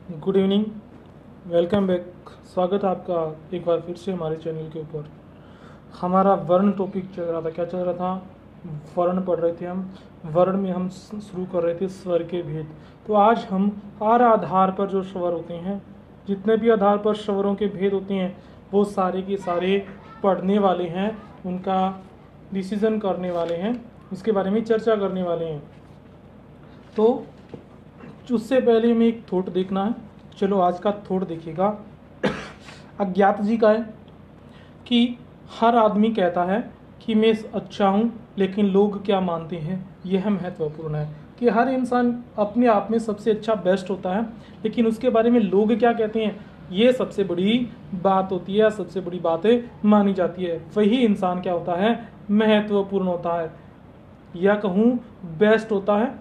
Good evening, welcome back. स्वागत है आपका एक बार फिर से हमारे चैनल के ऊपर। हमारा वर्ण टॉपिक चल रहा था। क्या चल रहा था? वर्ण पढ़ रहे थे हम। वर्ण में हम शुरू कर रहे थे स्वर के भेद। तो आज हम हर आधार पर जो स्वर होते हैं, जितने भी आधार पर स्वरों के भेद होते हैं, वो सारे के सारे पढ़ने वाले हैं, उनका डिसीजन करने वाले हैं, उसके बारे में चर्चा करने वाले हैं। तो उससे पहले हमें एक थॉट देखना है। चलो आज का थॉट देखिएगा। अज्ञात जी का है कि हर आदमी कहता है कि मैं अच्छा हूँ, लेकिन लोग क्या मानते हैं, यह महत्वपूर्ण है। कि हर इंसान अपने आप में सबसे अच्छा बेस्ट होता है, लेकिन उसके बारे में लोग क्या कहते हैं, ये सबसे बड़ी बात होती है, सबसे बड़ी बातें मानी जाती है। वही इंसान क्या होता है, महत्वपूर्ण होता है, या कहूँ बेस्ट होता है,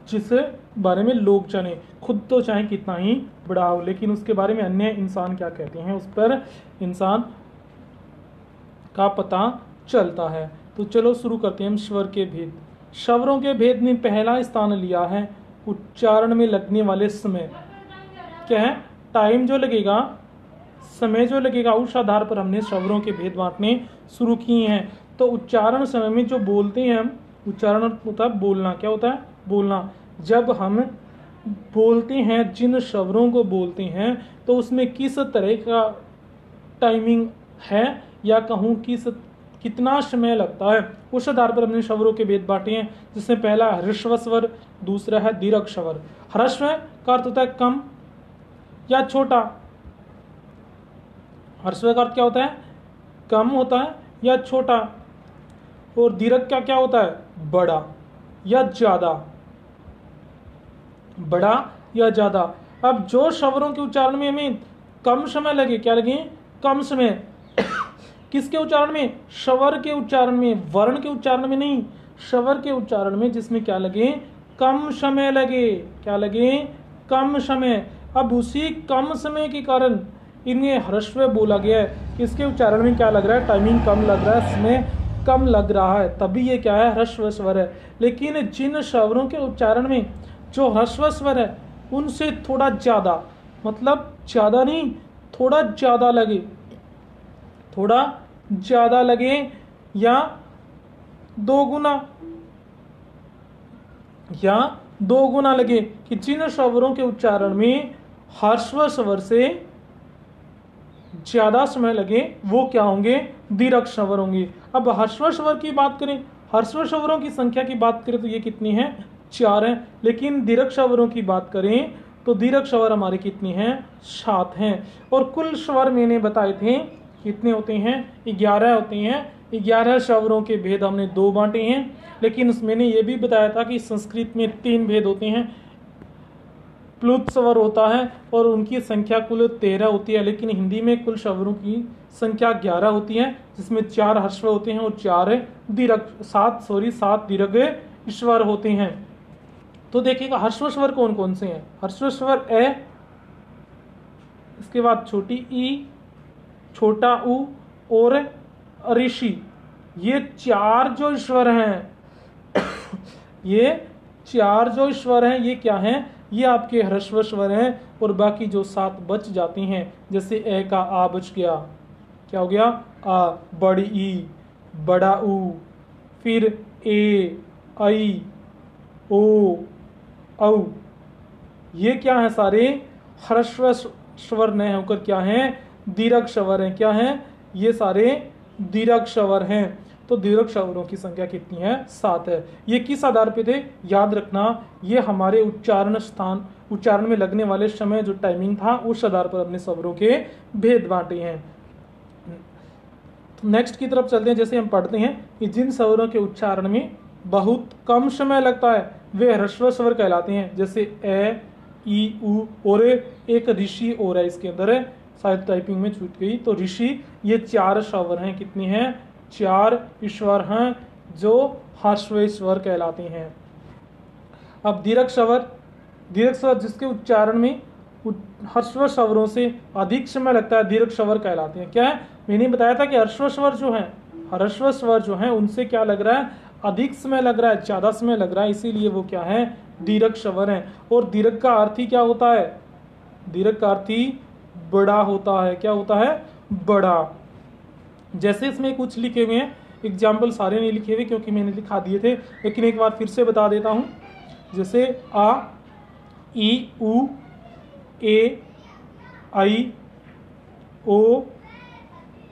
जिसके बारे में लोग जाने। खुद तो चाहे कितना ही बड़ा हो, लेकिन उसके बारे में अन्य इंसान क्या कहते हैं, उस पर इंसान का पता चलता है। तो चलो शुरू करते हैं हम स्वर के भेद। स्वरों के भेद में पहला स्थान लिया है उच्चारण में लगने वाले समय। क्या है? टाइम जो लगेगा, समय जो लगेगा, उस आधार पर हमने स्वरों के भेद बांटने शुरू किए हैं। तो उच्चारण समय में जो बोलते हैं हम, उच्चारण होता है बोलना। क्या होता है? बोलना। जब हम बोलते हैं, जिन स्वरों को बोलते हैं, तो उसमें किस तरह का टाइमिंग है, या कहूँ कितना समय लगता है, उस आधार पर हमने स्वरों के भेद बांटे हैं। जिसमें पहला ह्रस्व स्वर, दूसरा है दीर्घ स्वर। ह्रस्व का अर्थ होता है कम या छोटा। ह्रस्व का अर्थ क्या होता है? कम होता है या छोटा। और दीर्घ का क्या होता है? बड़ा या ज्यादा। बड़ा या ज्यादा। अब जो स्वरों के उच्चारण में हमें कम समय लगे, क्या लगे? कम समय। किसके उच्चारण में? स्वर के उच्चारण में, वर्ण के उच्चारण में नहीं, स्वर के उच्चारण में, जिसमें क्या लगे? कम समय लगे। क्या लगे? कम समय। अब उसी कम समय के कारण इन्हें ह्रस्व बोला गया है। इसके उच्चारण में क्या लग रहा है? टाइमिंग कम लग रहा है, समय कम लग रहा है, तभी ये क्या है? ह्रस्व स्वर है। लेकिन जिन स्वरों के उच्चारण में जो ह्रस्व स्वर है, उनसे थोड़ा ज्यादा, मतलब ज्यादा नहीं, थोड़ा ज्यादा लगे, थोड़ा ज्यादा लगे, या दो गुना, या दो गुना लगे। कि जिन स्वरों के उच्चारण में ह्रस्व स्वर से ज्यादा समय लगे, वो क्या होंगे? दीर्घ स्वर होंगे। अब ह्रस्व स्वर की बात करें, ह्रस्व स्वरों की संख्या की बात करें तो ये कितनी है? 4 हैं। लेकिन दीर्घ स्वरों की बात करें तो दीर्घ स्वर हमारे कितने हैं? 7 हैं। और कुल स्वर मैंने बताए थे कितने होते हैं? 11 होते हैं। 11 स्वरों के भेद हमने 2 बांटे हैं। लेकिन मैंने ये भी बताया था कि संस्कृत में 3 भेद होते हैं। प्लुत स्वर होता है और उनकी संख्या कुल 13 होती है। लेकिन हिंदी में कुल स्वरों की संख्या 11 होती है, जिसमें 4 ह्रस्व होते हैं और 4 दीर्घ, 7 दीर्घ स्वर होते हैं। तो देखिएगा ह्रस्व स्वर कौन कौन से हैं। ह्रस्व स्वर ए, इसके बाद छोटी ई, छोटा उ और ऋषि। ये 4 जो स्वर हैं ये 4 जो स्वर हैं, ये क्या हैं? ये आपके ह्रस्व स्वर हैं। और बाकी जो 7 बच जाते हैं, जैसे ए का आ बच गया, क्या हो गया? आ। बड़ी ई, बड़ा उ, फिर ए, आई, ओ, औ। ये क्या है? सारे ह्रस्व स्वर न होकर क्या हैं? दीर्घ स्वर हैं। क्या हैं? ये सारे दीर्घ स्वर हैं। तो दीर्घ स्वरों की संख्या कितनी है? 7 है। ये किस आधार पे थे? याद रखना, ये हमारे उच्चारण में लगने वाले समय, जो टाइमिंग था, उस आधार पर अपने स्वरों के भेद बांटे हैं। तो नेक्स्ट की तरफ चलते हैं। जैसे हम पढ़ते हैं कि जिन स्वरों के उच्चारण में बहुत कम समय लगता है, वे ह्रस्व स्वर कहलाते हैं। जैसे ए, ई, उ, और एक ऋषि और है इसके अंदर, शायद टाइपिंग में छूट गई। तो ऋषि, ये 4 स्वर हैं। कितने हैं? 4 स्वर हैं जो ह्रस्व स्वर कहलाते हैं। अब दीर्घ स्वर, दीर्घ स्वर जिसके उच्चारण में ह्रस्व स्वरों से अधिक समय लगता है, दीर्घ स्वर कहलाते हैं। क्या है? मैंने बताया था कि ह्रस्व स्वर जो हैं, ह्रस्व स्वर जो हैं, उनसे क्या लग रहा है? अधिक समय लग रहा है, ज्यादा समय लग रहा है, इसीलिए वो क्या है, दीर्घ स्वर है। और दीर्घ का अर्थ ही क्या होता है, दीर्घ का अर्थ ही बड़ा होता है। क्या होता है, बड़ा। जैसे इसमें कुछ लिखे हुए हैं, एग्जाम्पल सारे नहीं लिखे हुए क्योंकि मैंने लिखा दिए थे, लेकिन एक बार फिर से बता देता हूं। जैसे आ, ई, उ, ए, आई, ओ,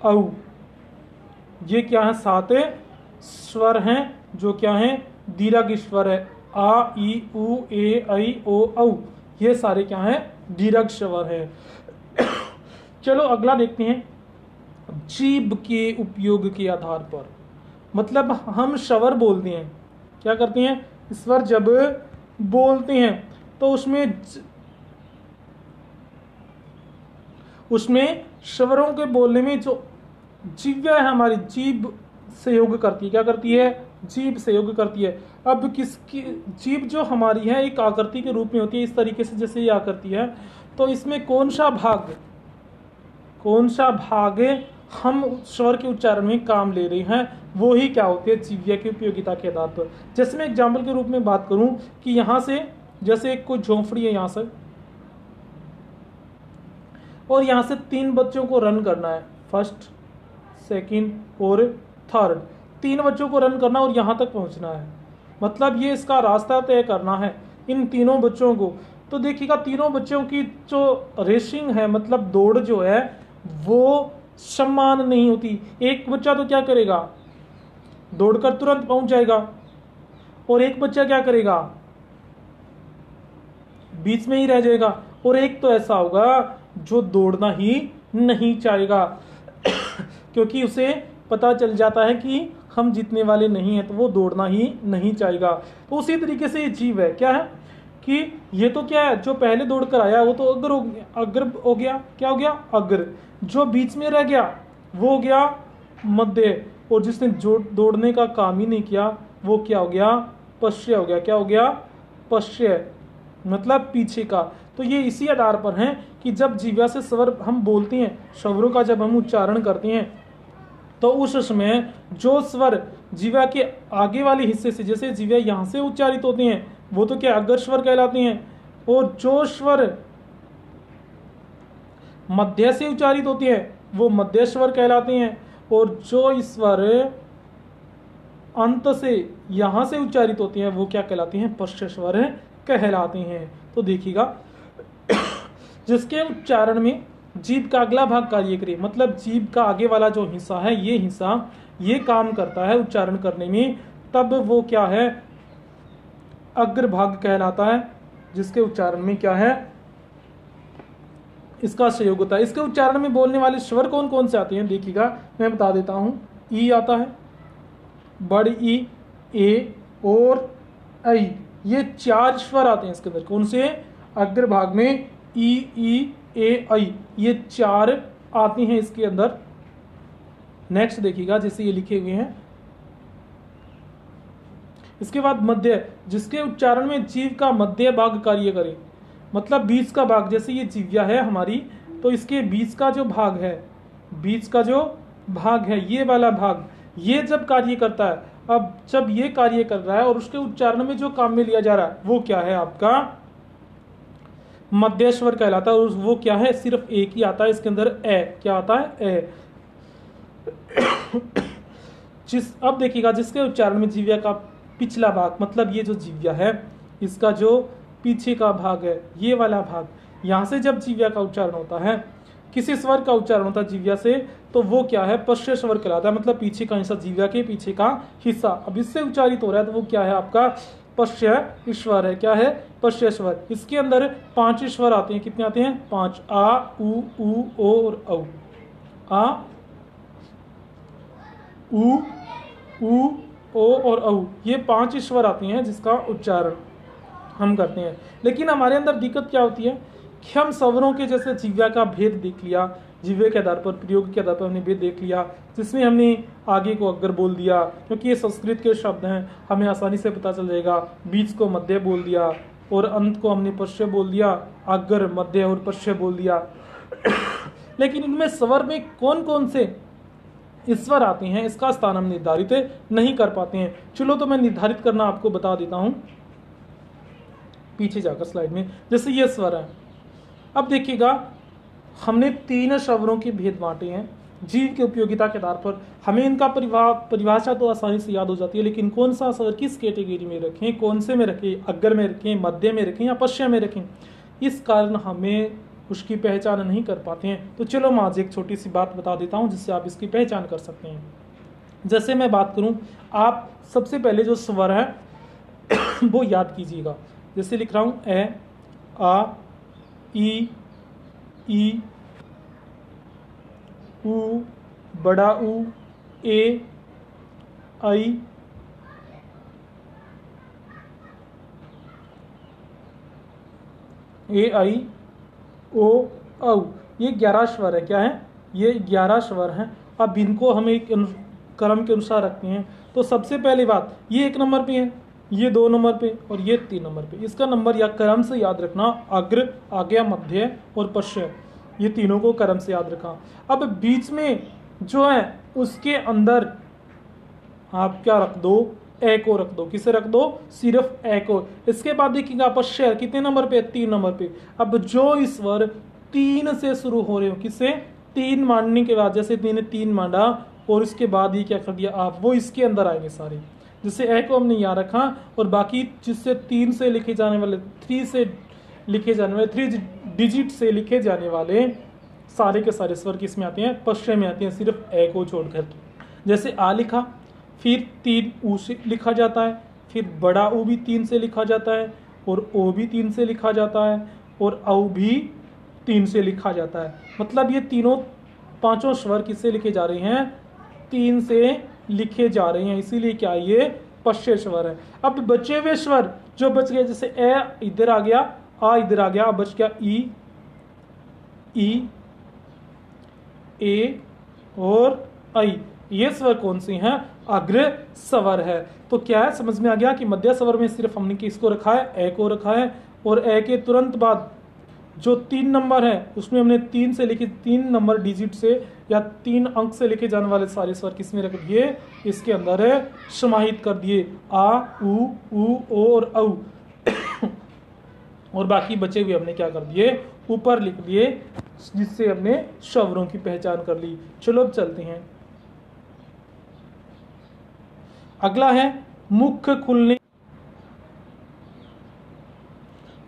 औ, ये क्या है, 7 स्वर हैं जो क्या हैं, दीर्घ स्वर है। आ, ई, उ, ए, आई, ओ, औ, ये सारे क्या हैं, दीर्घ स्वर है। चलो अगला देखते हैं, जीभ के उपयोग के आधार पर। मतलब हम स्वर बोलते हैं, क्या करते हैं, स्वर जब बोलते हैं तो उसमें स्वरों के बोलने में जो जिह्वा है हमारी, जीभ सहयोग करती है। क्या करती है, जीभ सहयोग करती है। अब किसकी जीभ जो हमारी है एक आकृति के रूप में होती है, इस तरीके से जैसे ये आकृति है, तो इसमें कौन सा भाग हम स्वर के उच्चारण में काम ले रहे हैं, वो ही क्या होती है, जिह्वा की उपयोगिता के आधार पर। जैसे मैं एग्जाम्पल के रूप में बात करूं कि यहां से जैसे एक कोई झोंपड़ी है यहां से, और यहां से 3 बच्चों को रन करना है, फर्स्ट, सेकंड और थर्ड। 3 बच्चों को रन करना और यहां तक पहुंचना है, मतलब ये इसका रास्ता तय करना है इन तीनों बच्चों को। तो देखिएगा तीनों बच्चों की जो रेसिंग है, मतलब दौड़ जो है वो समान नहीं होती। एक बच्चा तो क्या करेगा, दौड़कर तुरंत पहुंच जाएगा, और एक बच्चा क्या करेगा, बीच में ही रह जाएगा, और एक तो ऐसा होगा जो दौड़ना ही नहीं चाहेगा क्योंकि उसे पता चल जाता है कि हम जीतने वाले नहीं हैं, तो वो दौड़ना ही नहीं चाहेगा। तो उसी तरीके से ये जीव है, क्या है कि ये तो क्या है, जो पहले दौड़ कर आया वो तो अग्र हो गया, क्या हो गया, अग्र। जो बीच में रह गया वो हो गया मध्य, और जिसने जो दौड़ने का काम ही नहीं किया वो क्या हो गया, पश्य हो गया। क्या हो गया, पश्य, मतलब पीछे का। तो ये इसी आधार पर है कि जब जिह्वा से स्वर हम बोलते हैं, स्वरों का जब हम उच्चारण करते हैं, तो उस समय जो स्वर जिह्वा के आगे वाले हिस्से से, जैसे जिह्वा यहां से उच्चारित होते हैं वो तो क्या अग्र स्वर कहलाते हैं, और जो स्वर मध्य से उच्चारित होती है वो मध्य स्वर कहलाते हैं, और जो स्वर अंत से यहां से उच्चारित होती हैं वो क्या कहलाते हैं, पश्य स्वर कहलाते हैं। तो देखिएगा जिसके उच्चारण में जीभ का अगला भाग कार्य करे, मतलब जीभ का आगे वाला जो हिस्सा है, ये हिस्सा ये काम करता है उच्चारण करने में, तब वो क्या है, अग्र भाग कहलाता है, जिसके उच्चारण में क्या है, इसका सहयोग होता है। इसके उच्चारण में बोलने वाले स्वर कौन कौन से आते हैं, देखिएगा मैं बता देता हूं। ई आता है, बड़ ई, ए और आई, ये 4 स्वर आते हैं इसके अंदर। कौन से, अग्र भाग में ई, ए, आई, ये 4 आते हैं इसके अंदर। नेक्स्ट देखिएगा, जैसे ये लिखे हुए हैं। इसके बाद मध्य, जिसके उच्चारण में जीव का मध्य भाग कार्य करे, मतलब बीच का भाग। जैसे ये जिह्वा है हमारी, तो इसके बीच का जो भाग है, बीच का जो भाग है, ये वाला भाग, ये जब कार्य करता है, अब जब ये कार्य कर रहा है और उसके उच्चारण में जो काम में लिया जा रहा है वो क्या है, आपका मध्य स्वर कहलाता है। और वो क्या है, सिर्फ एक ही आता है इसके अंदर, ए। क्या आता है, ए। अब देखिएगा जिसके उच्चारण में जिह्वा का पिछला भाग, मतलब ये जो जिह्वा है इसका जो पीछे का भाग है, ये वाला भाग, यहां से जब जिह्वा का उच्चारण होता है, किसी स्वर का उच्चारण होता है जिह्वा से, तो वो क्या है, पश्य स्वर कहलाता है, मतलब पीछे का हिस्सा, जिह्वा के पीछे का हिस्सा। अब इससे उच्चारित हो रहा है तो वो क्या है, आपका पश्य स्वर है। क्या है, पश्य स्वर। इसके अंदर 5 स्वर आते हैं। कितने आते हैं, 5। आ, उ, ओ और औ। आ, उ, ओ और औ, ये 5 स्वर आते हैं जिसका उच्चारण हम करते हैं। लेकिन हमारे अंदर दिक्कत क्या होती है कि हम स्वरों के जैसे जिह्वा का भेद देख लिया, जिह्वे के आधार पर, प्रयोग के आधार पर हमने भेद देख लिया, जिसमें हमने आगे को अग्र बोल दिया क्योंकि ये संस्कृत के शब्द हैं, हमें आसानी से पता चल जाएगा। बीच को मध्य बोल दिया और अंत को हमने पश्य बोल दिया, अग्र, मध्य और पश्य बोल दिया। लेकिन इनमें स्वर में कौन कौन से स्वर आते हैं इसका स्थान हम निर्धारित नहीं कर पाते हैं। चलो तो मैं निर्धारित करना आपको बता देता हूं पीछे जाकर स्लाइड में। जैसे ये स्वर है, अब देखिएगा हमने 3 स्वरों के भेद बांटे हैं जीव की उपयोगिता के आधार पर। हमें इनका परिभाषा तो आसानी से याद हो जाती है, लेकिन कौन सा स्वर किस कैटेगरी में रखें, कौन से में रखें, अग्र में रखें, मध्य में रखें या पश्चिम में रखें, इस कारण हमें उसकी पहचान नहीं कर पाते हैं। तो चलो मैं आज एक छोटी सी बात बता देता हूं जिससे आप इसकी पहचान कर सकते हैं। जैसे मैं बात करूं, आप सबसे पहले जो स्वर है वो याद कीजिएगा। जैसे लिख रहा हूं ए, आ, ई, ऊ, बड़ा ऊ, ए, आई, ओ, औ। ये 11 स्वर है। क्या है? ये 11 स्वर हैं। अब इनको हम एक क्रम के अनुसार रखते हैं। तो सबसे पहली बात, ये 1 नंबर पे है, ये 2 नंबर पे और ये 3 नंबर पे। इसका नंबर या क्रम से याद रखना, अग्र, आगे, मध्य और पश्चिम, ये तीनों को क्रम से याद रखा। अब बीच में जो है उसके अंदर आप क्या रख दो, ए को रख दो। किसे रख दो? सिर्फ ए को। इसके बाद देखिएगा पश्चिम कितने नंबर पे? 3 नंबर पे। अब जो ईश्वर 3 से शुरू हो रहे हो, किससे? 3 मांडने के बाद, जैसे 3 मांडा और इसके बाद ये क्या कर दिया आप, वो इसके अंदर आएंगे सारे। जैसे ए को हमने यहाँ रखा और बाकी जिससे 3 से लिखे जाने वाले, 3 से लिखे जाने वाले, 3 डिजिट से लिखे जाने वाले सारे के सारे स्वर किस में आते हैं? पश्चिम में आते हैं, सिर्फ ए को छोड़कर। जैसे आ लिखा, फिर 3 ऊ से लिखा जाता है, फिर बड़ा ऊ भी 3 से लिखा जाता है और ओ भी 3 से लिखा जाता है और औ भी 3 से लिखा जाता है। मतलब ये तीनों 5 स्वर किससे लिखे जा रहे हैं? 3 से लिखे जा रहे हैं, इसीलिए क्या ये पश्चिम स्वर है। अब बचे हुए स्वर जो बच गए, जैसे ए इधर आ गया, आ इधर आ गया, अब बच गया ई, ए और आई। ये स्वर कौन से हैं? अग्र स्वर है। तो क्या है, समझ में आ गया कि मध्य स्वर में सिर्फ हमने किसको रखा है? ए को रखा है। और ए के तुरंत बाद जो 3 नंबर है उसमें हमने 3 से लिखे, 3 नंबर डिजिट से या 3 अंक से लिखे जाने वाले सारे स्वर किसमें रख दिए? इसके अंदर है समाहित कर दिए, आ, ऊ, ओ और औ। और बाकी बचे हुए हमने क्या कर दिए? ऊपर लिख दिए, जिससे हमने स्वरों की पहचान कर ली। चलो अब चलते हैं। अगला है मुख खुलने।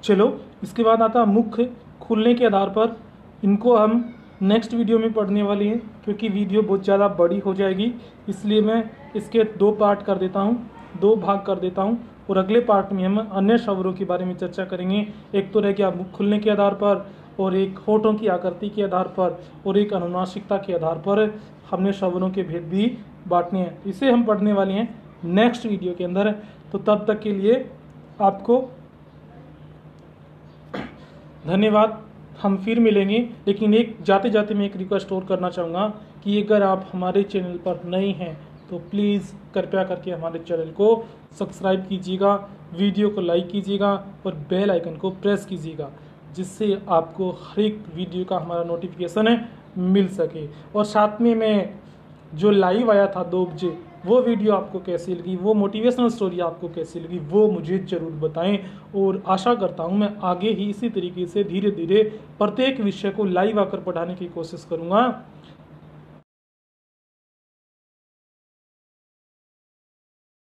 चलो इसके बाद आता है मुख खुलने के आधार पर। इनको हम नेक्स्ट वीडियो में पढ़ने वाले हैं, क्योंकि वीडियो बहुत ज़्यादा बड़ी हो जाएगी, इसलिए मैं इसके 2 पार्ट कर देता हूँ, 2 भाग कर देता हूँ। और अगले पार्ट में हम अन्य स्वरों के बारे में चर्चा करेंगे। एक तो रह गया मुख खुलने के आधार पर, और एक होठों की आकृति के आधार पर, और एक अनुनासिकता के आधार पर हमने स्वरों के भेद भी बांटने हैं। इसे हम पढ़ने वाले हैं नेक्स्ट वीडियो के अंदर। तो तब तक के लिए आपको धन्यवाद। हम फिर मिलेंगे, लेकिन एक जाते जाते मैं एक रिक्वेस्ट और करना चाहूँगा कि अगर आप हमारे चैनल पर नए हैं तो प्लीज़ कृपया करके हमारे चैनल को सब्सक्राइब कीजिएगा, वीडियो को लाइक कीजिएगा और बेल आइकन को प्रेस कीजिएगा, जिससे आपको हर एक वीडियो का हमारा नोटिफिकेशन मिल सके। और साथ में मैं जो लाइव आया था 2 बजे, वो वीडियो आपको कैसी लगी, वो मोटिवेशनल स्टोरी आपको कैसी लगी, वो मुझे ज़रूर बताएं। और आशा करता हूं मैं आगे ही इसी तरीके से धीरे धीरे प्रत्येक विषय को लाइव आकर पढ़ाने की कोशिश करूंगा।